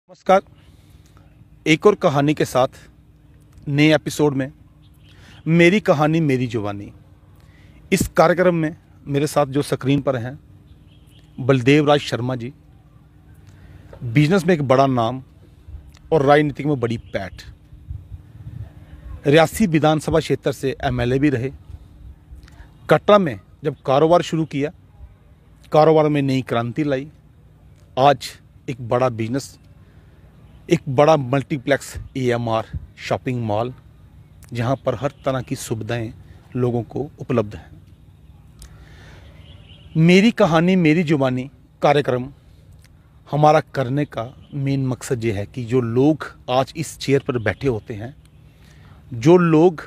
नमस्कार। एक और कहानी के साथ नए एपिसोड में मेरी कहानी मेरी जुबानी। इस कार्यक्रम में मेरे साथ जो स्क्रीन पर हैं बलदेव राज शर्मा जी, बिजनेस में एक बड़ा नाम और राजनीति में बड़ी पैठ। रियासी विधानसभा क्षेत्र से एमएलए भी रहे। कटरा में जब कारोबार शुरू किया, कारोबार में नई क्रांति लाई। आज एक बड़ा बिजनेस, एक बड़ा मल्टीप्लेक्स एएमआर शॉपिंग मॉल, जहां पर हर तरह की सुविधाएं लोगों को उपलब्ध हैं। मेरी कहानी मेरी जुबानी कार्यक्रम हमारा करने का मेन मकसद ये है कि जो लोग आज इस चेयर पर बैठे होते हैं, जो लोग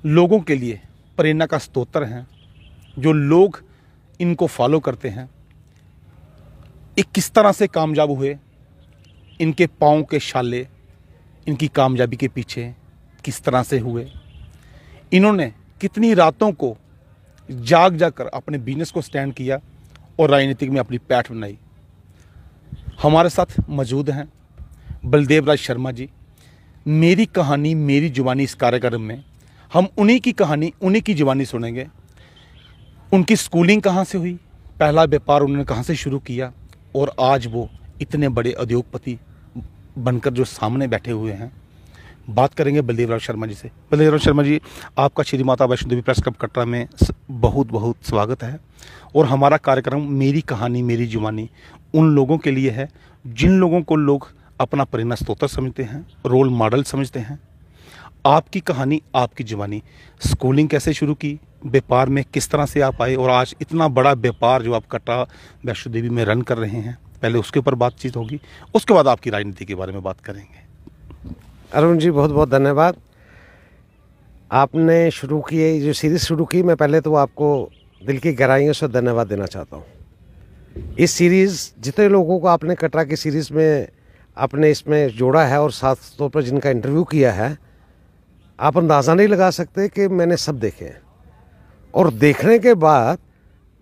लोगों के लिए प्रेरणा का स्रोत हैं, जो लोग इनको फॉलो करते हैं, ये किस तरह से कामयाब हुए, इनके पाँव के छाले इनकी कामयाबी के पीछे किस तरह से हुए, इन्होंने कितनी रातों को जाग जाकर अपने बिजनेस को स्टैंड किया और राजनीतिक में अपनी पैठ बनाई। हमारे साथ मौजूद हैं बलदेव राज शर्मा जी। मेरी कहानी मेरी जुबानी इस कार्यक्रम में हम उन्हीं की कहानी उन्हीं की जुबानी सुनेंगे। उनकी स्कूलिंग कहाँ से हुई, पहला व्यापार उन्होंने कहाँ से शुरू किया, और आज वो इतने बड़े उद्योगपति बनकर जो सामने बैठे हुए हैं। बात करेंगे बलदेव राज शर्मा जी से। बलदेव राज शर्मा जी, आपका श्री माता वैष्णो देवी प्रेस क्लब कटरा में बहुत बहुत स्वागत है। और हमारा कार्यक्रम मेरी कहानी मेरी जुबानी उन लोगों के लिए है जिन लोगों को लोग अपना प्रेरणा स्रोत समझते हैं, रोल मॉडल समझते हैं। आपकी कहानी आपकी जुबानी, स्कूलिंग कैसे शुरू की, व्यापार में किस तरह से आप आए, और आज इतना बड़ा व्यापार जो आप कटरा वैष्णो देवी में रन कर रहे हैं, पहले उसके ऊपर बातचीत होगी, उसके बाद आपकी राजनीति के बारे में बात करेंगे। अरुण जी, बहुत बहुत धन्यवाद। आपने शुरू किए जो सीरीज़ शुरू की, मैं पहले तो आपको दिल की गहराइयों से धन्यवाद देना चाहता हूँ। इस सीरीज़ जितने लोगों को आपने कटरा की सीरीज़ में आपने इसमें जोड़ा है और साथ तौर पर जिनका इंटरव्यू किया है, आप अंदाज़ा नहीं लगा सकते कि मैंने सब देखे हैं। और देखने के बाद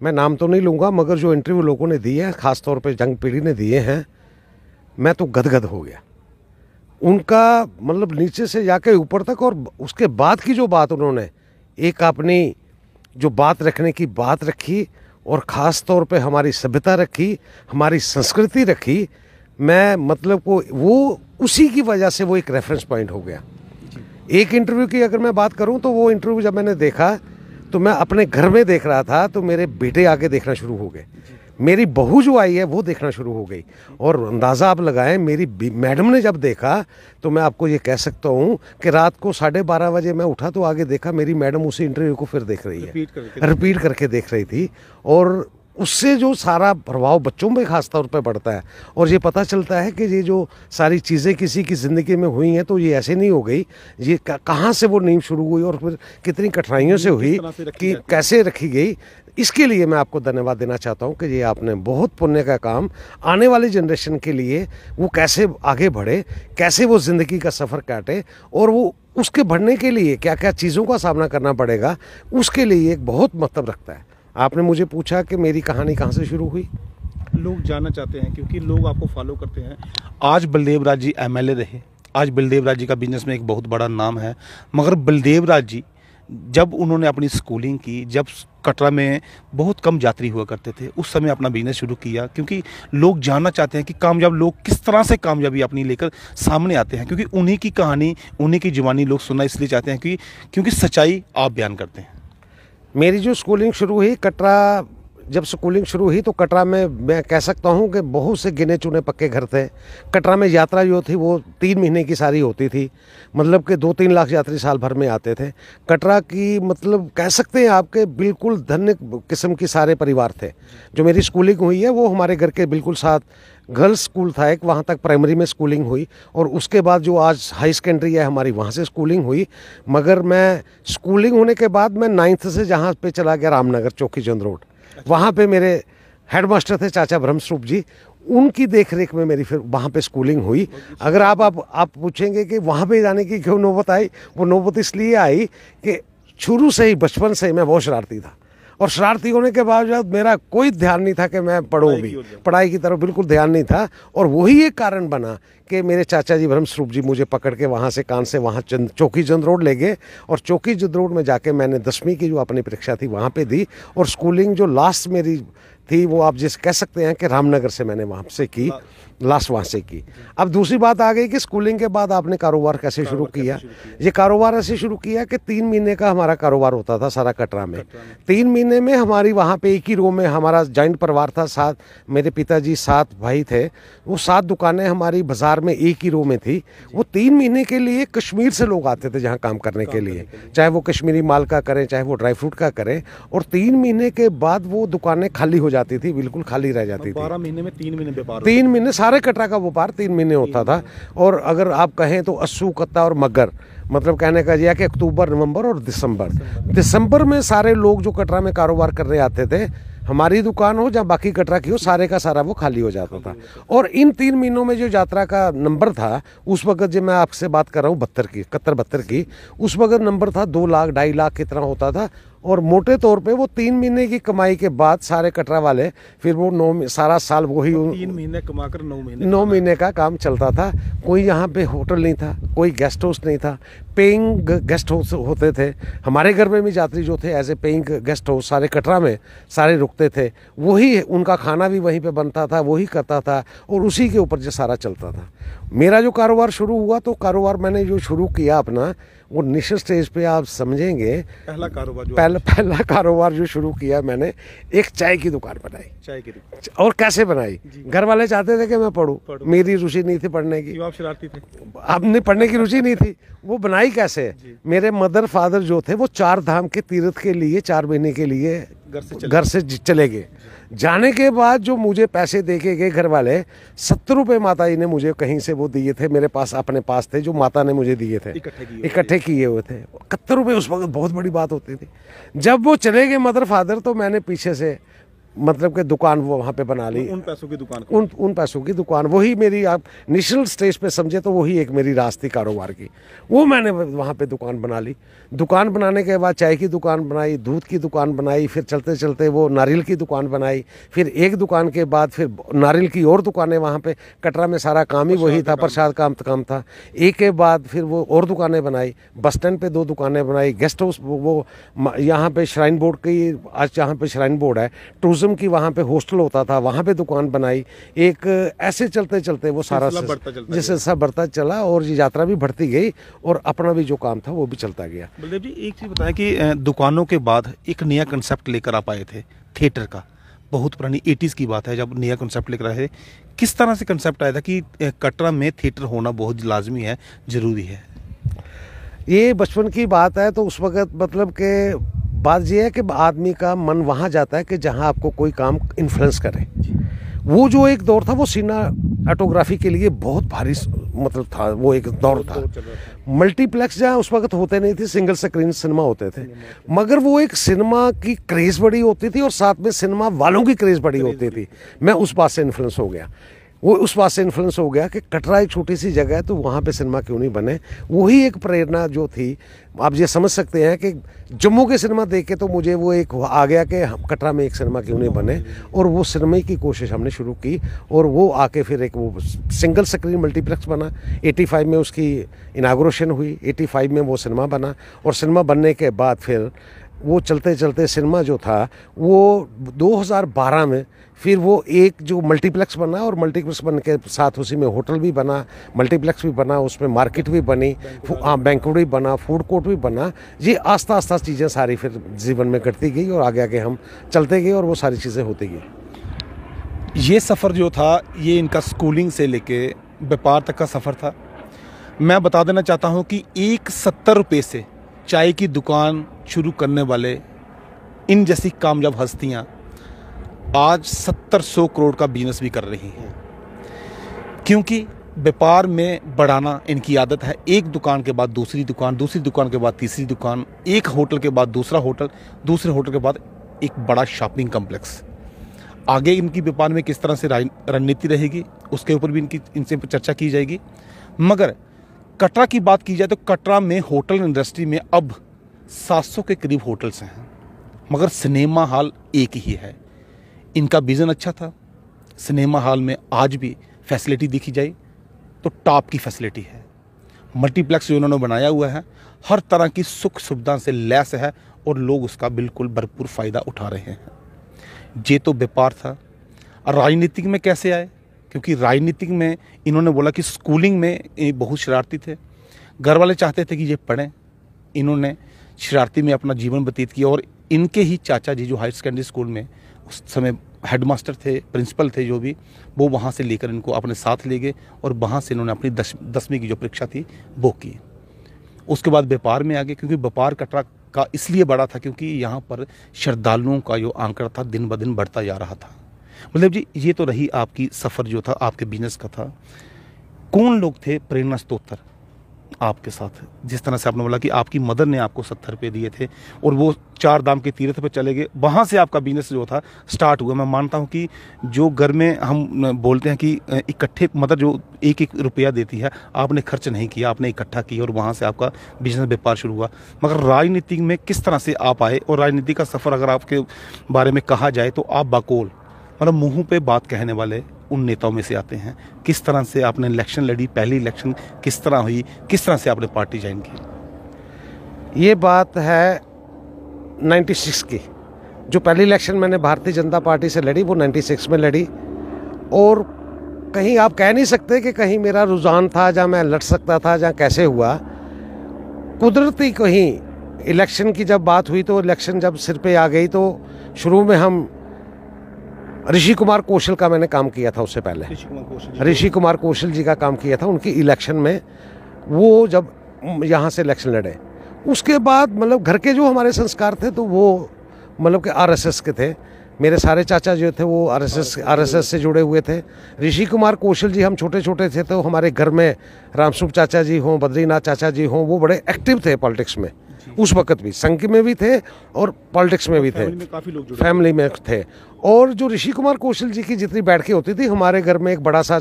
मैं नाम तो नहीं लूँगा, मगर जो इंटरव्यू लोगों ने दिए हैं, ख़ास तौर पे जंग पीढ़ी ने दिए हैं, मैं तो गदगद हो गया। उनका मतलब नीचे से जाके ऊपर तक, और उसके बाद की जो बात उन्होंने एक अपनी जो बात रखने की बात रखी, और ख़ास तौर पे हमारी सभ्यता रखी, हमारी संस्कृति रखी। मैं मतलब को वो उसी की वजह से वो एक रेफरेंस पॉइंट हो गया। एक इंटरव्यू की अगर मैं बात करूं तो वो इंटरव्यू जब मैंने देखा तो मैं अपने घर में देख रहा था, तो मेरे बेटे आगे देखना शुरू हो गए, मेरी बहू जो आई है वो देखना शुरू हो गई, और अंदाज़ा आप लगाएं मेरी मैडम ने जब देखा तो मैं आपको ये कह सकता हूँ कि रात को 12:30 बजे मैं उठा तो आगे देखा मेरी मैडम उसी इंटरव्यू को फिर देख रही है, रिपीट करके देख रही थी। और उससे जो सारा प्रभाव बच्चों में खास तौर पे पड़ता है, और ये पता चलता है कि ये जो सारी चीज़ें किसी की ज़िंदगी में हुई हैं तो ये ऐसे नहीं हो गई, ये कहाँ से वो नींव शुरू हुई और फिर कितनी कठिनाइयों से हुई कि कैसे रखी गई। इसके लिए मैं आपको धन्यवाद देना चाहता हूँ कि ये आपने बहुत पुण्य का काम आने वाली जनरेशन के लिए वो कैसे आगे बढ़े, कैसे वो ज़िंदगी का सफ़र काटे, और वो उसके बढ़ने के लिए क्या क्या चीज़ों का सामना करना पड़ेगा, उसके लिए एक बहुत महत्व रखता है। आपने मुझे पूछा कि मेरी कहानी कहाँ से शुरू हुई। लोग जानना चाहते हैं क्योंकि लोग आपको फॉलो करते हैं। आज बलदेव राज जी एमएलए रहे, आज बलदेव राज जी का बिजनेस में एक बहुत बड़ा नाम है, मगर बलदेव राज जी जब उन्होंने अपनी स्कूलिंग की, जब कटरा में बहुत कम यात्री हुआ करते थे, उस समय अपना बिजनेस शुरू किया, क्योंकि लोग जानना चाहते हैं कि कामयाब लोग किस तरह से कामयाबी अपनी लेकर सामने आते हैं, क्योंकि उन्हीं की कहानी उन्हीं की जुबानी लोग सुनना इसलिए चाहते हैं क्योंकि सच्चाई आप बयान करते हैं। मेरी जो स्कूलिंग शुरू हुई कटरा, जब स्कूलिंग शुरू हुई तो कटरा में मैं कह सकता हूँ कि बहुत से गिने चुने पक्के घर थे। कटरा में यात्रा जो थी वो 3 महीने की सारी होती थी, मतलब कि 2-3 लाख यात्री साल भर में आते थे। कटरा की मतलब कह सकते हैं आपके बिल्कुल धन्य किस्म के सारे परिवार थे। जो मेरी स्कूलिंग हुई है वो हमारे घर के बिल्कुल साथ गर्ल्स स्कूल था एक, वहाँ तक प्राइमरी में स्कूलिंग हुई, और उसके बाद जो आज हाई सेकेंडरी है हमारी वहाँ से स्कूलिंग हुई। मगर मैं स्कूलिंग होने के बाद मैं 9th से जहाँ पे चला गया रामनगर चौकी चंद रोड, वहाँ पे मेरे हेडमास्टर थे चाचा ब्रह्मस्वरूप जी, उनकी देख रेख में मेरी फिर वहाँ पे स्कूलिंग हुई। अगर आप पूछेंगे कि वहाँ पे जाने की क्यों नौबत आई, वो नौबत इसलिए आई कि शुरू से ही बचपन से मैं बहुत शरारती था, और शरारती होने के बावजूद मेरा कोई ध्यान नहीं था कि मैं पढ़ूँ भी, पढ़ाई की तरफ बिल्कुल ध्यान नहीं था। और वही एक कारण बना कि मेरे चाचा जी ब्रह्म स्वरूप जी मुझे पकड़ के वहाँ से कान से वहाँ चौकी चंद रोड ले गए, और चौकी चंद रोड में जाके मैंने 10वीं की जो अपनी परीक्षा थी वहाँ पे दी। और स्कूलिंग जो लास्ट मेरी थी वो आप जिस कह सकते हैं कि रामनगर से मैंने वहाँ से की, लास्ट वहाँ से की। अब दूसरी बात आ गई कि स्कूलिंग के बाद आपने कारोबार कैसे शुरू किया। ये कारोबार ऐसे शुरू किया कि 3 महीने का हमारा कारोबार होता था सारा कटरा में। 3 महीने में हमारी वहाँ पे एक ही रो में हमारा जॉइंट परिवार था, 7 मेरे पिताजी 7 भाई थे, वो 7 दुकानें हमारी बाजार में एक ही रो में थी। वो 3 महीने के लिए कश्मीर से लोग आते थे जहाँ काम करने के लिए, चाहे वो कश्मीरी माल का करें चाहे वो ड्राई फ्रूट का करें। और 3 महीने के बाद वो दुकानें खाली हो जाती थी, बिल्कुल खाली रह जाती थी। 12 महीने में 3 महीने व्यापार, 3 महीने सारे कटरा का व्यापार 3 महीने होता था। और अगर आप कहें तो अस्सू, कत्ता और मगर, मतलब कहने का यह कि अक्टूबर, नवंबर और दिसंबर में सारे लोग जो कटरा में कारोबार करने आते थे, हमारी दुकान हो या बाकी कटरा की हो, सारे का सारा वो खाली हो जाता था। और इन 3 महीनों में जो यात्रा का नंबर था उस वक्त, जब मैं आपसे बात कर रहा हूँ 72 की, उस वक्त नंबर था 2 लाख 2.5 लाख की तरह होता था। और मोटे तौर पे वो 3 महीने की कमाई के बाद सारे कटरा वाले फिर वो सारा साल वही 3 महीने कमाकर 9 महीने का काम चलता था। कोई यहाँ पे होटल नहीं था, कोई गेस्ट हाउस नहीं था, पेइंग गेस्ट हाउस होते थे। हमारे घर में भी यात्री जो थे as a paying guest house सारे कटरा में सारे रुकते थे, वही उनका खाना भी वहीं पे बनता था, वही करता था और उसी के ऊपर जो सारा चलता था। मेरा जो कारोबार शुरू हुआ, तो कारोबार मैंने जो शुरू किया अपना, वो निश्चित स्टेज पे आप समझेंगे, पहला कारोबार जो शुरू किया मैंने, एक चाय की दुकान बनाई। चाय की दुकान। और कैसे बनाई? घर वाले चाहते थे कि मैं पढूं, मेरी रुचि नहीं थी पढ़ने की। आप शरारती थे? आपने पढ़ने की रुचि नहीं थी। वो बनाई कैसे? मेरे मदर फादर जो थे वो 4 धाम के तीर्थ के लिए 4 महीने के लिए घर से चले गए। जाने के बाद जो मुझे पैसे दे के गए घर वाले, 70 रुपये माता जी ने मुझे कहीं से वो दिए थे, मेरे पास अपने पास थे, जो माता ने मुझे दिए थे, इकट्ठे किए हुए थे। 71 रुपये उस वक्त बहुत बड़ी बात होती थी। जब वो चले गए मदर फादर, तो मैंने पीछे से मतलब कि दुकान वो वहाँ पे बना ली। उन पैसों की दुकान, उन पैसों की दुकान, वही मेरी, आप इनिशियल स्टेज पे समझे तो वही एक मेरी रास थी कारोबार की। वो मैंने वहाँ पे दुकान बना ली। दुकान बनाने के बाद चाय की दुकान बनाई, दूध की दुकान बनाई, फिर चलते चलते वो नारियल की दुकान बनाई। फिर एक दुकान के बाद फिर नारियल की और दुकानें, वहाँ पे कटरा में सारा काम ही वही था, प्रसाद काम था। एक के बाद फिर वो और दुकानें बनाई, बस स्टैंड पे 2 दुकानें बनाई, गेस्ट हाउस वो यहाँ पे श्राइन बोर्ड की, आज यहाँ पे श्राइन बोर्ड है, टूरिज्म की वहाँ पे हॉस्टल होता था, वहाँ पे दुकान बनाई। एक ऐसे चलते चलते वो सारा जैसे सब बढ़ता चला और ये यात्रा भी बढ़ती गई और अपना भी जो काम था वो भी चलता गया। बलदेव जी, एक चीज़ बताएं कि दुकानों के बाद एक नया कंसेप्ट लेकर आप आए थे थिएटर का। बहुत पुरानी 80s की बात है जब नया कंसेप्ट लेकर आए थे। किस तरह से कंसेप्ट आया था कि कटरा में थिएटर होना बहुत लाजमी है, ज़रूरी है? ये बचपन की बात है। तो उस वक्त मतलब कि बात ये है कि आदमी का मन वहाँ जाता है कि जहाँ आपको कोई काम इन्फ्लुएंस करे। वो जो एक दौर था वो सिनेमाटोग्राफी के लिए बहुत भारी मतलब था, वो एक दौर था। मल्टीप्लेक्स जहाँ उस वक्त होते नहीं थे, सिंगल स्क्रीन सिनेमा होते थे, मगर वो एक सिनेमा की क्रेज़ बड़ी होती थी और साथ में सिनेमा वालों की क्रेज़ बड़ी होती थी। मैं उस बात से इन्फ्लुएंस हो गया। वो उस बात से इन्फ्लुएंस हो गया कि कटरा एक छोटी सी जगह है, तो वहाँ पे सिनेमा क्यों नहीं बने। वही एक प्रेरणा जो थी, आप ये समझ सकते हैं कि जम्मू के सिनेमा देख के तो मुझे वो एक आ गया कि कटरा में एक सिनेमा क्यों नहीं बने। और वो सिनेमा की कोशिश हमने शुरू की और वो आके फिर एक वो सिंगल स्क्रीन मल्टीप्लेक्स बना। 85 में उसकी इनाग्रेशन हुई, 85 में वो सिनेमा बना। और सिनेमा बनने के बाद फिर वो चलते चलते सिनेमा जो था वो 2012 में फिर वो एक जो मल्टीप्लेक्स बना और मल्टीप्लेक्स बनने के साथ उसी में होटल भी बना, मल्टीप्लेक्स भी बना, उसमें मार्केट भी बनी, बैंक्वेट भी बना, फूड कोर्ट भी बना। ये आस्ता आस्ता चीज़ें सारी फिर जीवन में घटती गई और आगे आगे हम चलते गए और वो सारी चीज़ें होती गई। ये सफ़र जो था ये इनका स्कूलिंग से लेके व्यापार तक का सफ़र था। मैं बता देना चाहता हूँ कि एक 70 रुपये से चाय की दुकान शुरू करने वाले इन जैसी कामयाब हस्तियाँ आज 70-100 करोड़ का बिजनेस भी कर रही हैं, क्योंकि व्यापार में बढ़ाना इनकी आदत है। एक दुकान के बाद दूसरी दुकान, दूसरी दुकान के बाद तीसरी दुकान, एक होटल के बाद दूसरा होटल, दूसरे होटल के बाद एक बड़ा शॉपिंग कम्प्लेक्स। आगे इनकी व्यापार में किस तरह से रणनीति रहेगी उसके ऊपर भी इनसे चर्चा की जाएगी। मगर कटरा की बात की जाए तो कटरा में होटल इंडस्ट्री में अब 700 के करीब होटल्स हैं। मगर सिनेमा हॉल एक ही है। इनका विज़न अच्छा था। सिनेमा हॉल में आज भी फैसिलिटी देखी जाए तो टॉप की फैसिलिटी है। मल्टीप्लेक्स जो उन्होंने बनाया हुआ है हर तरह की सुख सुविधा से लैस है और लोग उसका बिल्कुल भरपूर फ़ायदा उठा रहे हैं। ये तो व्यापार था। और राजनीतिक में कैसे आए? क्योंकि राजनीतिक में इन्होंने बोला कि स्कूलिंग में ये बहुत शरारती थे, घर वाले चाहते थे कि ये पढ़ें। इन्होंने शरारती में अपना जीवन व्यतीत किया और इनके ही चाचा जी जो हायर सेकेंडरी स्कूल में उस समय हेडमास्टर थे, प्रिंसिपल थे, जो भी, वो वहाँ से लेकर इनको अपने साथ ले गए और वहाँ से इन्होंने अपनी 10वीं की जो परीक्षा थी वो की। उसके बाद व्यापार में आ गए, क्योंकि व्यापार कटरा का इसलिए बड़ा था क्योंकि यहाँ पर श्रद्धालुओं का जो आंकड़ा था दिन ब दिन बढ़ता जा रहा था। मतलब जी ये तो रही आपकी सफ़र जो था आपके बिजनेस का था। कौन लोग थे प्रेरणा स्रोत आपके साथ? जिस तरह से आपने बोला कि आपकी मदर ने आपको 70 रुपये दिए थे और वो 4 धाम के तीर्थ पे चले गए, वहाँ से आपका बिजनेस जो था स्टार्ट हुआ। मैं मानता हूँ कि जो घर में हम बोलते हैं कि इकट्ठे मदर जो 1-1 रुपया देती है, आपने खर्च नहीं किया, आपने इकट्ठा किया और वहाँ से आपका बिजनेस व्यापार शुरू हुआ। मगर राजनीति में किस तरह से आप आए? और राजनीति का सफ़र अगर आपके बारे में कहा जाए तो आप बाकोल, मतलब मुँह पे बात कहने वाले उन नेताओं में से आते हैं। किस तरह से आपने इलेक्शन लड़ी? पहली इलेक्शन किस तरह हुई? किस तरह से आपने पार्टी ज्वाइन की? ये बात है 96 की। जो पहली इलेक्शन मैंने भारतीय जनता पार्टी से लड़ी वो 96 में लड़ी। और कहीं आप कह नहीं सकते कि कहीं मेरा रुझान था जहाँ मैं लड़ सकता था, जहाँ कैसे हुआ। कुदरती कहीं इलेक्शन की जब बात हुई तो इलेक्शन जब सिर पे आ गई तो शुरू में हम ऋषि कुमार कौशल का मैंने काम किया था। उससे पहले ऋषि कुमार कौशल जी का काम किया था उनकी इलेक्शन में, वो जब यहाँ से इलेक्शन लड़े। उसके बाद मतलब घर के जो हमारे संस्कार थे तो वो मतलब कि आरएसएस के थे। मेरे सारे चाचा जो थे वो आरएसएस से जुड़े हुए थे। ऋषि कुमार कौशल जी हम छोटे छोटे थे तो हमारे घर में रामसूप चाचा जी हों, बद्रीनाथ चाचा जी हों, वो बड़े एक्टिव थे पॉलिटिक्स में। उस वक्त भी संघ में भी थे और पॉलिटिक्स में भी थे, फैमिली में थे। और जो ऋषि कुमार कौशल जी की जितनी बैठकें होती थी, हमारे घर में एक बड़ा सा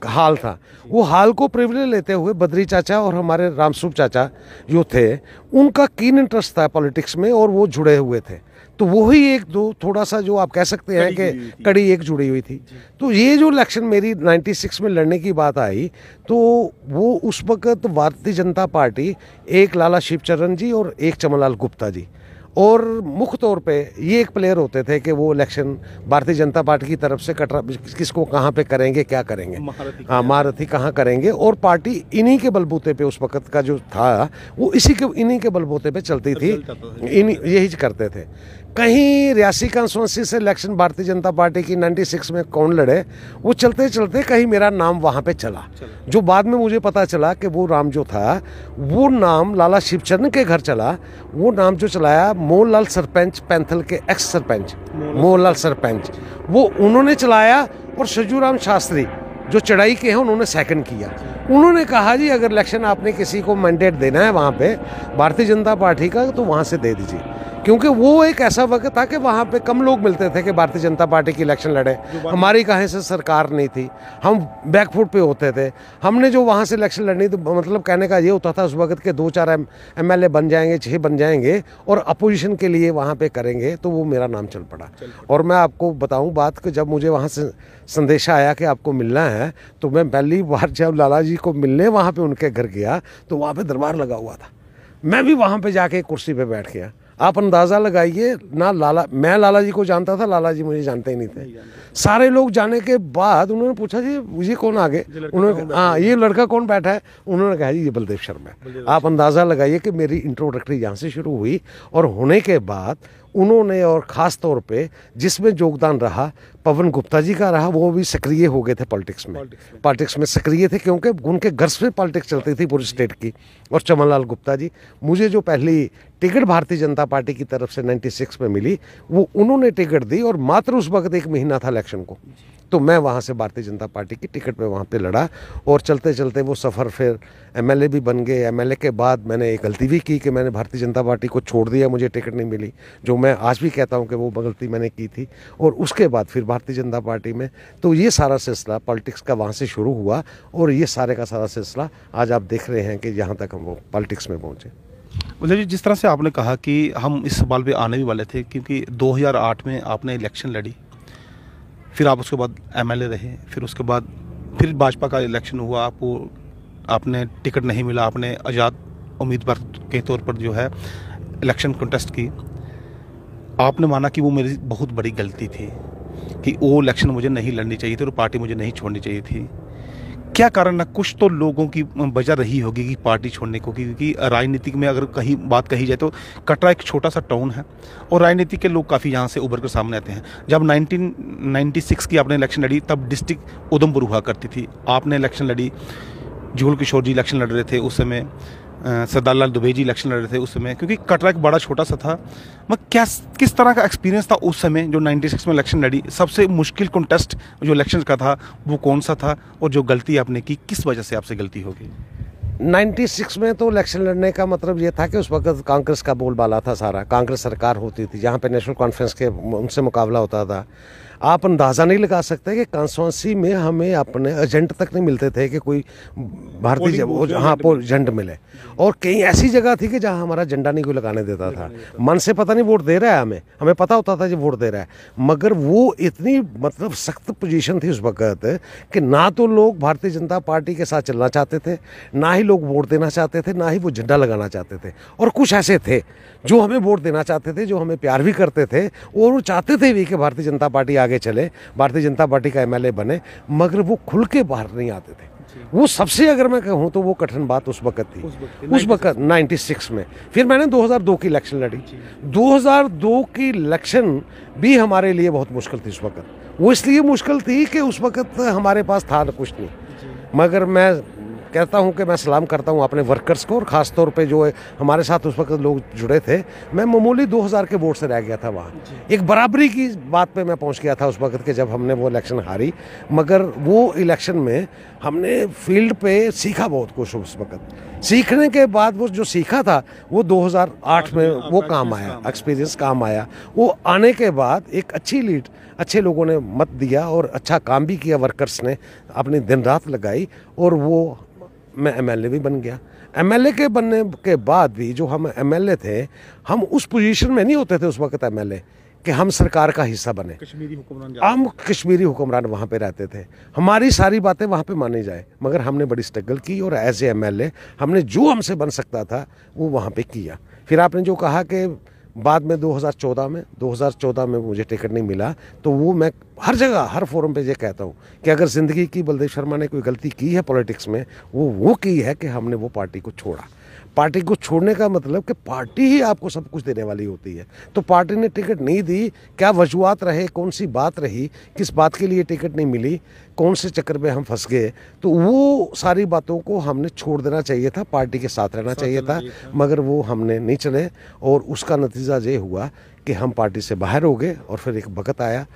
हाल था। वो हाल को प्रिविलेज लेते हुए बद्री चाचा और हमारे रामसूप चाचा जो थे, उनका कीन इंटरेस्ट था पॉलिटिक्स में और वो जुड़े हुए थे। तो वही एक दो थोड़ा सा जो आप कह सकते हैं कि कड़ी एक जुड़ी हुई थी। तो ये जो इलेक्शन मेरी 96 में लड़ने की बात आई तो वो उस वक्त भारतीय जनता पार्टी, एक लाला शिवचरण जी और एक चमनलाल गुप्ता जी, और मुख्य तौर पे ये एक प्लेयर होते थे कि वो इलेक्शन भारतीय जनता पार्टी की तरफ से कटरा किसको कहाँ पे करेंगे, क्या करेंगे, हाँ महारथी कहाँ करेंगे। और पार्टी इन्हीं के बलबूते पे उस वक्त का जो था वो इन्हीं के बलबूते पे चलती थी, यही करते थे। कहीं रियासी कॉन्स्टिट्यूंसी से इलेक्शन भारतीय जनता पार्टी की 96 में कौन लड़े, वो चलते चलते कहीं मेरा नाम वहाँ पे चला। जो बाद में मुझे पता चला कि वो नाम जो था वो नाम लाला शिवचरण के घर चला। वो नाम जो चलाया मोहनलाल सरपंच पैंथल के एक्स सरपंच मोहनलाल सरपंच, वो उन्होंने चलाया। और सजूराम शास्त्री जो चढ़ाई के हैं उन्होंने सेकंड किया। उन्होंने कहा जी अगर इलेक्शन आपने किसी को मैंडेट देना है वहाँ पे भारतीय जनता पार्टी का तो वहाँ से दे दीजिए, क्योंकि वो एक ऐसा वक्त था कि वहाँ पे कम लोग मिलते थे कि भारतीय जनता पार्टी की इलेक्शन लड़े। हमारी कहीं से सरकार नहीं थी, हम बैकफुट पे होते थे। हमने जो वहाँ से इलेक्शन लड़नी तो मतलब कहने का ये होता था उस वक्त के 2-4 एमएलए बन जाएंगे, 6 बन जाएंगे और अपोजिशन के लिए वहाँ पे करेंगे, तो वो मेरा नाम चल पड़ा। और मैं आपको बताऊँ बात कि जब मुझे वहाँ से संदेशा आया कि आपको मिलना है, तो मैं पहली बार जब लाला जी को मिलने वहाँ पे उनके घर गया तो वहाँ पे दरबार लगा हुआ था। मैं भी वहाँ पे जाके एक कुर्सी पे बैठ गया। आप अंदाज़ा लगाइए ना, मैं लाला जी को जानता था, लाला जी मुझे जानते ही नहीं थे। सारे लोग जाने के बाद उन्होंने पूछा जी ये कौन आ गए, उन्होंने हाँ ये लड़का कौन बैठा है, उन्होंने कहा जी ये बलदेव शर्मा। आप अंदाज़ा लगाइए कि मेरी इंट्रोडक्टरी यहाँ से शुरू हुई और होने के बाद उन्होंने और ख़ास तौर पे जिसमें योगदान रहा पवन गुप्ता जी का रहा, वो भी सक्रिय हो गए थे पॉलिटिक्स में सक्रिय थे, क्योंकि उनके घर से पॉलिटिक्स चलती थी पूरी स्टेट की। और चमनलाल गुप्ता जी, मुझे जो पहली टिकट भारतीय जनता पार्टी की तरफ से 96 में मिली वो उन्होंने टिकट दी और मात्र उस वक्त 1 महीना था इलेक्शन को, तो मैं वहाँ से भारतीय जनता पार्टी की टिकट पे वहाँ पे लड़ा। और चलते चलते वो सफ़र फिर एमएलए भी बन गए। एमएलए के बाद मैंने एक गलती भी की कि मैंने भारतीय जनता पार्टी को छोड़ दिया, मुझे टिकट नहीं मिली, जो मैं आज भी कहता हूँ कि वो गलती मैंने की थी। और उसके बाद फिर भारतीय जनता पार्टी में, तो ये सारा सिलसिला पॉलिटिक्स का वहाँ से शुरू हुआ और ये सारे का सारा सिलसिला आज आप देख रहे हैं कि यहाँ तक हम वो पॉलिटिक्स में पहुँचे। मतलब जी, जिस तरह से आपने कहा कि हम इस सवाल पे आने भी वाले थे, क्योंकि 2008 में आपने इलेक्शन लड़ी, फिर आप उसके बाद एमएलए रहे, फिर उसके बाद फिर भाजपा का इलेक्शन हुआ, आपने टिकट नहीं मिला, आपने आज़ाद उम्मीदवार के तौर पर जो है इलेक्शन कंटेस्ट की। आपने माना कि वो मेरी बहुत बड़ी गलती थी, कि वो इलेक्शन मुझे नहीं लड़नी चाहिए थी और पार्टी मुझे नहीं छोड़नी चाहिए थी। क्या कारण है? कुछ तो लोगों की वजह रही होगी कि पार्टी छोड़ने को, क्योंकि राजनीतिक में अगर कहीं बात कही जाए तो कटरा एक छोटा सा टाउन है और राजनीति के लोग काफ़ी यहाँ से उभर कर सामने आते हैं। जब 1996 की आपने इलेक्शन लड़ी, तब डिस्ट्रिक्ट उधमपुर हुआ करती थी, आपने इलेक्शन लड़ी, जुगल किशोर जी इलेक्शन लड़ रहे थे उस समय, सरदार लाल दुबे जी इलेक्शन लड़ रहे थे उस समय, क्योंकि कटरा एक बड़ा छोटा सा था। मैं क्या किस तरह का एक्सपीरियंस था उस समय जो 96 में इलेक्शन लड़ी? सबसे मुश्किल कंटेस्ट जो इलेक्शन का था वो कौन सा था, और जो गलती आपने की किस वजह से आपसे गलती हो गई? 96 में तो इलेक्शन लड़ने का मतलब ये था कि उस वक्त कांग्रेस का बोलबाला था सारा, कांग्रेस सरकार होती थी जहाँ पे नेशनल कॉन्फ्रेंस के उनसे मुकाबला होता था। आप अंदाज़ा नहीं लगा सकते कि कॉन्स्टिट्यूंसी में हमें अपने एजेंट तक नहीं मिलते थे कि कोई भारतीय हाँ एजेंट मिले, और कई ऐसी जगह थी कि जहाँ हमारा झंडा नहीं कोई लगाने देता था। मन से पता नहीं वोट दे रहा है, हमें पता होता था कि वोट दे रहा है, मगर वो इतनी मतलब सख्त पोजीशन थी उस वक्त कि ना तो लोग भारतीय जनता पार्टी के साथ चलना चाहते थे, ना ही लोग वोट देना चाहते थे, ना ही वो झंडा लगाना चाहते थे। और कुछ ऐसे थे जो हमें वोट देना चाहते थे, जो हमें प्यार भी करते थे और वो चाहते थे भी कि भारतीय जनता पार्टी आगे चले, भारतीय जनता पार्टी का एमएलए बने, मगर वो खुल के बाहर नहीं आते थे। वो सबसे अगर मैं कहूँ तो वो कठिन बात उस वक्त थी, उस वक्त 96 में। फिर मैंने 2002 की इलेक्शन लड़ी। 2002 की इलेक्शन भी हमारे लिए बहुत मुश्किल थी उस वक्त। वो इसलिए मुश्किल थी कि उस वक्त हमारे पास था कुछ नहीं, मगर मैं कहता हूं कि मैं सलाम करता हूं अपने वर्कर्स को, और ख़ास तौर पे जो हमारे साथ उस वक्त लोग जुड़े थे। मैं मामूली 2000 के वोट से रह गया था वहाँ, एक बराबरी की बात पे मैं पहुँच गया था उस वक्त के जब हमने वो इलेक्शन हारी। मगर वो इलेक्शन में हमने फील्ड पे सीखा बहुत कुछ। उस वक्त सीखने के बाद वो जो सीखा था वो 2008 में वो काम आया, एक्सपीरियंस काम आया। वो आने के बाद एक अच्छी लीड, अच्छे लोगों ने मत दिया और अच्छा काम भी किया, वर्कर्स ने अपनी दिन रात लगाई, और वो मैं एमएलए भी बन गया। एमएलए के बनने के बाद भी जो हम एमएलए थे, हम उस पोजीशन में नहीं होते थे उस वक्त एमएलए कि हम सरकार का हिस्सा बने। कश्मीरी हुक्मरान, हम कश्मीरी हुक्मरान वहाँ पे रहते थे, हमारी सारी बातें वहाँ पे मानी जाए, मगर हमने बड़ी स्ट्रगल की और एज ए एमएलए हमने जो हमसे बन सकता था वो वहाँ पे किया। फिर आपने जो कहा कि बाद में 2014 में मुझे टिकट नहीं मिला, तो वो मैं हर जगह हर फोरम पे ये कहता हूँ कि अगर ज़िंदगी की बलदेव शर्मा ने कोई गलती की है पॉलिटिक्स में, वो की है कि हमने वो पार्टी को छोड़ा। पार्टी को छोड़ने का मतलब कि पार्टी ही आपको सब कुछ देने वाली होती है, तो पार्टी ने टिकट नहीं दी, क्या वजूहत रहे, कौन सी बात रही, किस बात के लिए टिकट नहीं मिली, कौन से चक्कर में हम फंस गए, तो वो सारी बातों को हमने छोड़ देना चाहिए था, पार्टी के साथ रहना चाहिए था, मगर वो हमने नहीं चले। और उसका नतीजा ये हुआ कि हम पार्टी से बाहर हो गए। और फिर एक वक्त आया,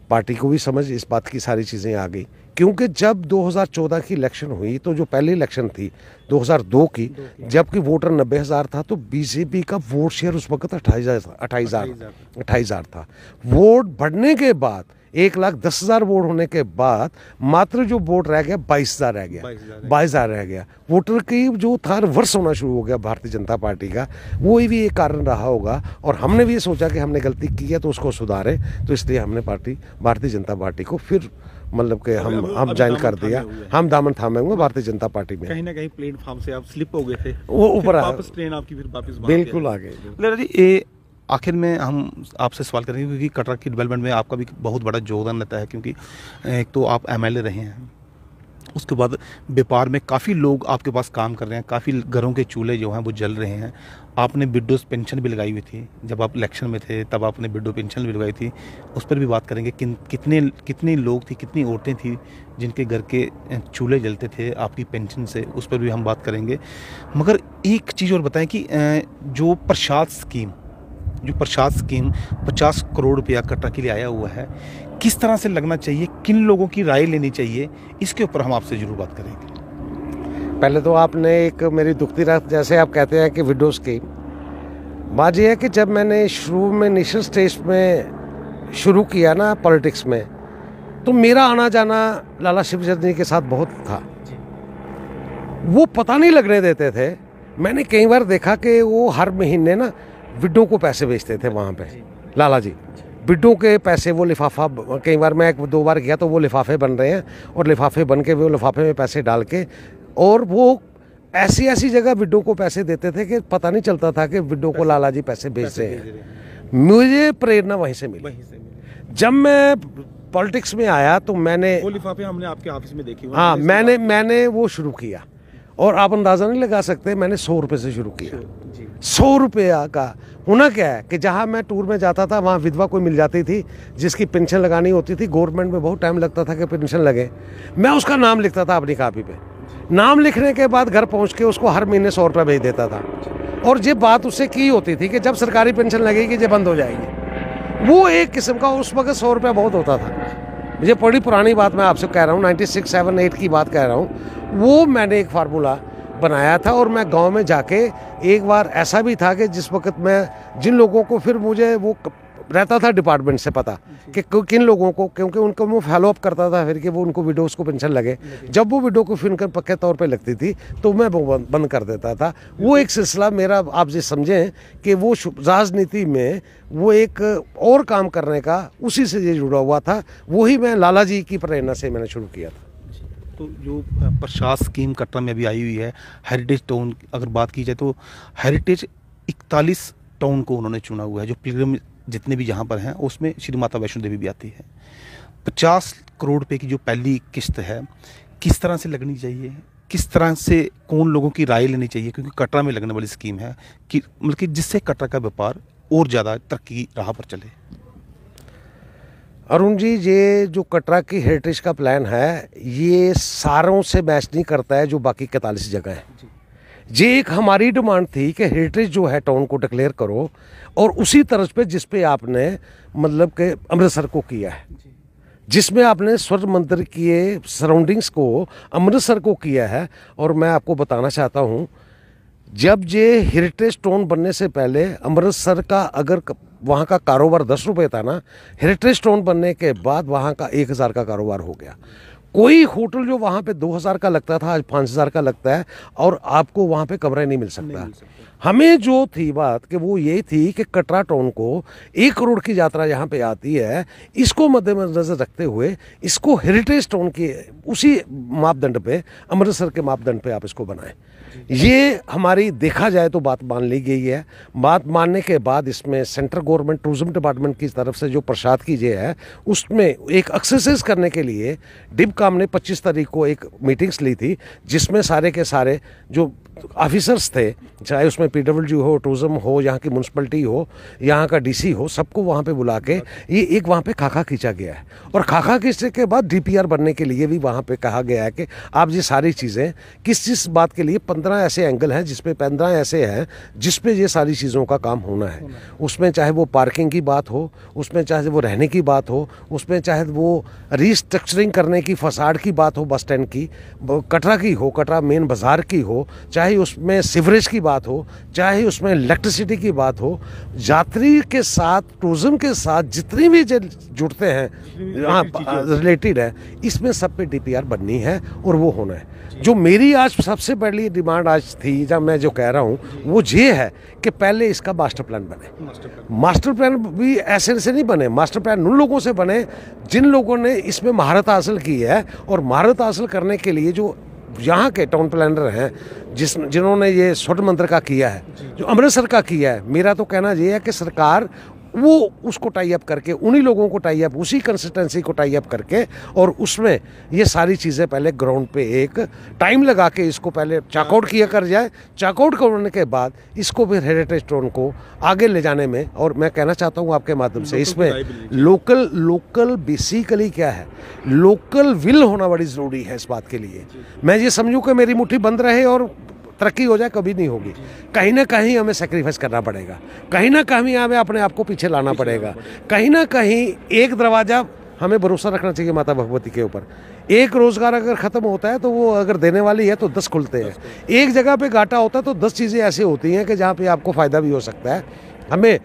पार्टी को भी समझ इस बात की सारी चीज़ें आ गई, क्योंकि जब 2014 की इलेक्शन हुई तो जो पहली इलेक्शन थी 2002 की, जबकि वोटर 90,000 था, तो बीजेपी का वोट शेयर उस वक्त 28,000 था। वोट बढ़ने के बाद 1,10,000 वोट होने के बाद मात्र जो वोट रह गया 22,000 रह गया, 22,000 रह गया। वोटर की जो था रिवर्स होना शुरू हो गया भारतीय जनता पार्टी का, वो भी एक कारण रहा होगा। और हमने भी ये सोचा कि हमने गलती की है तो उसको सुधारें, तो इसलिए हमने भारतीय जनता पार्टी को फिर मतलब कि हम ज्वाइन कर दिया, हम दामन थामे हुए भारतीय जनता पार्टी में। कहीं ना कहीं प्लेटफॉर्म से आप स्लिप हो गए थे, वो ऊपर वापस ट्रेन आपकी फिर वापस बिल्कुल आ गए। ये आखिर में हम आपसे सवाल करेंगे, क्योंकि कटरा की डेवलपमेंट में आपका भी बहुत बड़ा योगदान रहता है, क्योंकि एक तो आप एमएलए रहे हैं, उसके बाद व्यापार में काफ़ी लोग आपके पास काम कर रहे हैं, काफ़ी घरों के चूल्हे जो हैं वो जल रहे हैं। आपने विडोज़ पेंशन भी लगाई हुई थी, जब आप इलेक्शन में थे तब आपने विडो पेंशन भी लगाई थी, उस पर भी बात करेंगे। कितने लोग थी, कितनी औरतें थी जिनके घर के चूल्हे जलते थे आपकी पेंशन से, उस पर भी हम बात करेंगे। मगर एक चीज़ और बताएं कि जो प्रसाद स्कीम 50 करोड़ रुपया कटरा के लिए आया हुआ है, किस तरह से लगना चाहिए, किन लोगों की राय लेनी चाहिए, इसके ऊपर हम आपसे जरूर बात करेंगे। पहले तो आपने एक मेरी दुखती रात, जैसे आप कहते हैं कि विडोज़ की बात यह है कि जब मैंने शुरू में नेशनल स्टेज में शुरू किया ना पॉलिटिक्स में, तो मेरा आना जाना लाला शिवचंद्र जी के साथ बहुत था। वो पता नहीं लगने देते थे, मैंने कई बार देखा कि वो हर महीने ना विडो को पैसे भेजते थे वहाँ पे, लाला जी विडो के पैसे, वो लिफाफा, कई बार मैं 1-2 बार गया तो वो लिफाफे बन रहे हैं और लिफाफे बन के वो लिफाफे में पैसे डाल के, और वो ऐसी ऐसी जगह विडो को पैसे देते थे कि पता नहीं चलता था कि विडो को लाला जी पैसे भेज रहे हैं। मुझे प्रेरणा वहीं से मिली। जब मैं पॉलिटिक्स में आया तो मैंने वो लिफाफे हमने आपके ऑफिस में देखे। हाँ, मैंने वो शुरू किया, और आप अंदाज़ा नहीं लगा सकते, मैंने 100 रुपये से शुरू किया। 100 रुपया का होना क्या है कि जहाँ मैं टूर में जाता था वहाँ विधवा कोई मिल जाती थी जिसकी पेंशन लगानी होती थी, गवर्नमेंट में बहुत टाइम लगता था कि पेंशन लगे, मैं उसका नाम लिखता था अपनी कापी पे। नाम लिखने के बाद घर पहुँच के उसको हर महीने 100 रुपये भेज देता था, और ये बात उससे की होती थी कि जब सरकारी पेंशन लगेगी ये बंद हो जाएगी। वो एक किस्म का, उस वक्त 100 रुपया बहुत होता था। मुझे बड़ी पुरानी बात मैं आपसे कह रहा हूँ, 96, 7, 8 की बात कह रहा हूँ। वो मैंने एक फार्मूला बनाया था, और मैं गांव में जाके एक बार ऐसा भी था कि जिस वक्त मैं जिन लोगों को, फिर मुझे वो रहता था डिपार्टमेंट से पता कि किन लोगों को, क्योंकि उनको मैं फॉलो अप करता था फिर कि वो उनको विडोज़ को पेंशन लगे। जब वो विडो को फिर पक्के तौर पे लगती थी तो मैं वो बंद कर देता था। वो एक सिलसिला मेरा, आप ये समझें कि वो राजनीति में वो एक और काम करने का उसी से ये जुड़ा हुआ था। वही मैं लाला जी की प्रेरणा से मैंने शुरू किया था। तो जो प्रसाद स्कीम कटरा में अभी आई हुई है, हेरिटेज टाउन अगर बात की जाए तो हेरिटेज 41 टाउन को उन्होंने चुना हुआ है, जो पिलग्रिम जितने भी यहाँ पर हैं उसमें श्री माता वैष्णो देवी भी आती है। 50 करोड़ रुपए की जो पहली किस्त है, किस तरह से लगनी चाहिए, किस तरह से कौन लोगों की राय लेनी चाहिए, क्योंकि कटरा में लगने वाली स्कीम है कि मतलब कि जिससे कटरा का व्यापार और ज़्यादा तरक्की की राह पर चले। अरुण जी, ये जो कटरा की हेरिटेज का प्लान है ये सारों से मैच नहीं करता है जो बाकी 41 जगह है। ये एक हमारी डिमांड थी कि हेरिटेज जो है टाउन को डिक्लेयर करो, और उसी तर्ज पे जिस पे आपने मतलब कि अमृतसर को किया है, जिसमें आपने स्वर्ण मंदिर किए सराउंडिंग्स को अमृतसर को किया है। और मैं आपको बताना चाहता हूँ, जब ये हेरिटेज टाउन बनने से पहले अमृतसर का अगर वहाँ का कारोबार 10 रुपये था ना, हेरिटेज टाउन बनने के बाद वहाँ का 1000 का कारोबार हो गया। कोई होटल जो वहाँ पे 2000 का लगता था आज 5000 का लगता है, और आपको वहाँ पे कमरा नहीं मिल सकता। हमें जो थी बात कि वो ये थी कि कटरा टाउन को 1 करोड़ की यात्रा यहाँ पे आती है, इसको मद्देनजर रखते हुए इसको हेरिटेज टाउन की उसी मापदंड पे, अमृतसर के मापदंड पे आप इसको बनाएं। ये हमारी देखा जाए तो बात मान ली गई है। बात मानने के बाद इसमें सेंट्रल गवर्नमेंट टूरिज्म डिपार्टमेंट की तरफ से जो प्रसाद की जे है उसमें एक एक्सरसाइज करने के लिए डिबकाम ने 25 तारीख को एक मीटिंग्स ली थी, जिसमें सारे के सारे जो ऑफिसर्स थे, चाहे उसमें पीडब्ल्यूडी हो, टूरिज्म हो, यहाँ की म्यूनसिपलिटी हो, यहाँ का डीसी हो, सबको वहाँ पे बुला के ये एक वहाँ पे खाका खींचा गया है। और खाका खींचने के बाद डीपीआर बनने के लिए भी वहाँ पे कहा गया है कि आप ये सारी चीज़ें किस बात के लिए 15 ऐसे एंगल हैं जिसपे 15 ऐसे हैं जिसपे ये सारी चीज़ों का काम होना है। उसमें चाहे वो पार्किंग की बात हो, उसमें चाहे वो रहने की बात हो, उसमें चाहे वो रीस्ट्रक्चरिंग करने की फसाड की बात हो, बस स्टैंड की, कटरा की हो, कटरा मेन बाज़ार की हो, चाहे उसमें सीवरेज की बात हो, चाहे उसमें इलेक्ट्रिसिटी की बात हो, यात्री के साथ टूरिज्म के साथ जितनी भी जुड़ते हैं हाँ रिलेटेड है, इसमें सब पे डीपीआर बननी है और वो होना है। जो मेरी आज सबसे बड़ी डिमांड आज थी, जब मैं जो कह रहा हूँ वो ये है कि पहले इसका मास्टर प्लान बने। मास्टर प्लान भी ऐसे से नहीं बने, मास्टर प्लान उन लोगों से बने जिन लोगों ने इसमें महारत हासिल की है, और महारत हासिल करने के लिए जो यहाँ के टाउन प्लानर हैं जिन्होंने ये स्वर्ण मंदिर का किया है, जो अमृतसर का किया है, मेरा तो कहना ये है कि सरकार वो उसको टाई अप करके, उन्हीं लोगों को टाई अप, उसी कंसिस्टेंसी को टाई अप करके, और उसमें ये सारी चीज़ें पहले ग्राउंड पे एक टाइम लगा के इसको पहले चेकआउट किया कर जाए। चेकआउट करने के बाद इसको फिर हेरिटेज टाउन को आगे ले जाने में, और मैं कहना चाहता हूँ आपके माध्यम से, इसमें लोकल बेसिकली क्या है, लोकल विल होना बड़ी ज़रूरी है इस बात के लिए। मैं ये समझूँ कि मेरी मुट्ठी बंद रहे और तरक्की हो जाए, कभी नहीं होगी। कहीं ना कहीं हमें सेक्रीफाइस करना पड़ेगा, कहीं ना कहीं हमें अपने आप को पीछे लाना पड़ेगा, कहीं ना कहीं एक दरवाज़ा हमें भरोसा रखना चाहिए माता भगवती के ऊपर। एक रोज़गार अगर ख़त्म होता है तो वो अगर देने वाली है तो 10 खुलते हैं। एक जगह पे घाटा होता है तो 10 चीज़ें ऐसी होती हैं कि जहाँ पे आपको फ़ायदा भी हो सकता है। हमें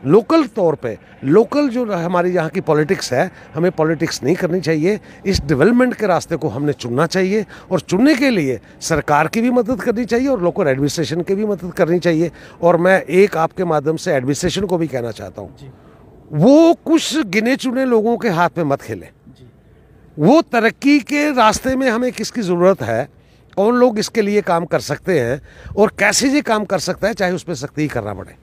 लोकल तौर पे, लोकल जो हमारी यहाँ की पॉलिटिक्स है, हमें पॉलिटिक्स नहीं करनी चाहिए। इस डेवलपमेंट के रास्ते को हमने चुनना चाहिए और चुनने के लिए सरकार की भी मदद करनी चाहिए और लोकल एडमिनिस्ट्रेशन की भी मदद करनी चाहिए। और मैं एक आपके माध्यम से एडमिनिस्ट्रेशन को भी कहना चाहता हूँ, वो कुछ गिने चुने लोगों के हाथ में मत खेले। वो तरक्की के रास्ते में हमें किसकी ज़रूरत है, कौन लोग इसके लिए काम कर सकते हैं और कैसे ये काम कर सकता है, चाहे उस पर सख्ती ही करना पड़े,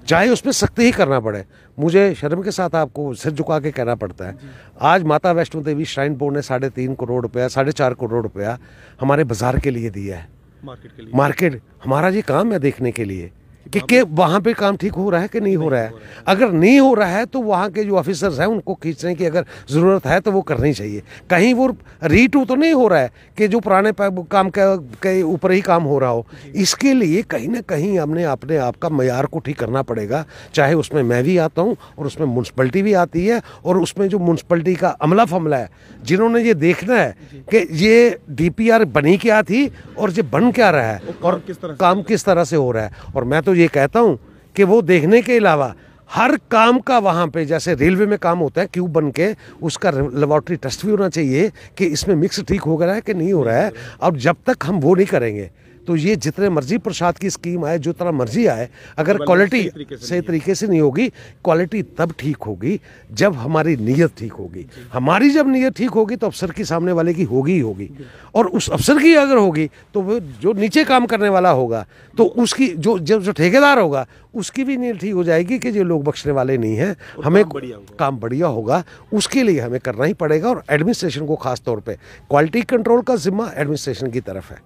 चाहे उसमें सख्ती ही करना पड़े। मुझे शर्म के साथ आपको सिर झुका के कहना पड़ता है, आज माता वैष्णो देवी श्राइन बोर्ड ने 3.5 करोड़ रुपया, 4.5 करोड़ रुपया हमारे बाजार के लिए दिया है, मार्केट के लिए। मार्केट हमारा ये काम है देखने के लिए कि वहाँ पे काम ठीक हो रहा है कि नहीं हो रहा है। अगर नहीं हो रहा है तो वहाँ के जो ऑफिसर्स हैं उनको खींचने की अगर ज़रूरत है तो वो करनी चाहिए। कहीं वो रीटू तो नहीं हो रहा है कि जो पुराने काम के ऊपर ही काम हो रहा हो। इसके लिए कहीं ना कहीं हमने अपने आप का मयार को ठीक करना पड़ेगा, चाहे उसमें मैं भी आता हूँ और उसमें म्यूनसिपलिटी भी आती है और उसमें जो म्यूनसिपलिटी का अमला फमला है, जिन्होंने ये देखना है कि ये DPR बनी क्या थी और ये बन क्या रहा है और काम किस तरह से हो रहा है। और मैं तो ये कहता हूं कि वो देखने के अलावा हर काम का वहां पे, जैसे रेलवे में काम होता है क्यूब बन के, उसका लेबोरेटरी टेस्ट भी होना चाहिए कि इसमें मिक्स ठीक हो रहा है कि नहीं हो रहा है। अब जब तक हम वो नहीं करेंगे तो ये जितने मर्जी प्रसाद की स्कीम आए, जो तरह मर्जी आए, अगर क्वालिटी सही तरीके से नहीं होगी, क्वालिटी तब ठीक होगी जब हमारी नीयत ठीक होगी। हमारी जब नीयत ठीक होगी तो अफसर की सामने वाले की होगी ही होगी, और उस अफसर की अगर होगी तो वो जो नीचे काम करने वाला होगा तो उसकी जो ठेकेदार होगा उसकी भी नीयत ठीक हो जाएगी कि ये लोग बख्शने वाले नहीं हैं, हमें काम बढ़िया होगा। उसके लिए हमें करना ही पड़ेगा। और एडमिनिस्ट्रेशन को खास तौर पे क्वालिटी कंट्रोल का जिम्मा एडमिनिस्ट्रेशन की तरफ है।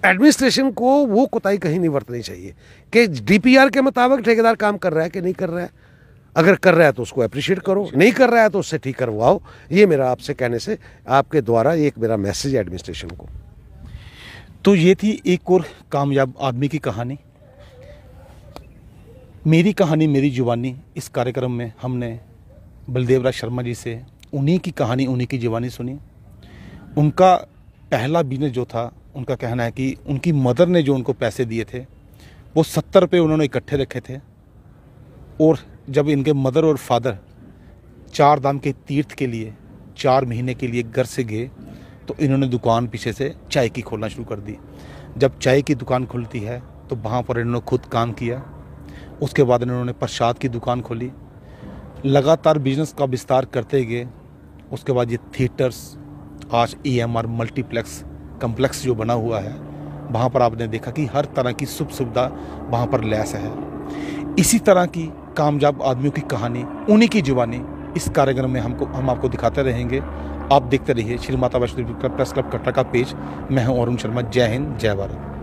एडमिनिस्ट्रेशन को वो कोताही कहीं नहीं बरतनी चाहिए कि DPR के मुताबिक ठेकेदार काम कर रहा है कि नहीं कर रहा है। अगर कर रहा है तो उसको अप्रिशिएट करो, नहीं कर रहा है तो उससे ठीक करवाओ। ये मेरा आपसे कहने से, आपके द्वारा एक मेरा मैसेज है एडमिनिस्ट्रेशन को। तो ये थी एक और कामयाब आदमी की कहानी, मेरी कहानी मेरी जुबानी। इस कार्यक्रम में हमने बलदेव राज शर्मा जी से उन्हीं की कहानी, उन्हीं की जुबानी सुनी। उनका पहला बिजनेस जो था, उनका कहना है कि उनकी मदर ने जो उनको पैसे दिए थे वो 70 रुपये उन्होंने इकट्ठे रखे थे, और जब इनके मदर और फादर 4 धाम के तीर्थ के लिए 4 महीने के लिए घर से गए तो इन्होंने दुकान पीछे से चाय की खोलना शुरू कर दी। जब चाय की दुकान खुलती है तो वहाँ पर इन्होंने खुद काम किया। उसके बाद इन्होंने प्रसाद की दुकान खोली, लगातार बिजनेस का विस्तार करते गए। उसके बाद ये थिएटर्स, आज EMR मल्टीप्लेक्स कम्प्लेक्स जो बना हुआ है, वहाँ पर आपने देखा कि हर तरह की सुख सुविधा वहाँ पर लैस है। इसी तरह की कामयाब आदमियों की कहानी, उन्हीं की जुबानी इस कार्यक्रम में हम आपको दिखाते रहेंगे। आप देखते रहिए श्री माता वैष्णो देवी प्रेस क्लब कटरा का पेज। मैं हूँ अरुण शर्मा। जय हिंद, जय भारत।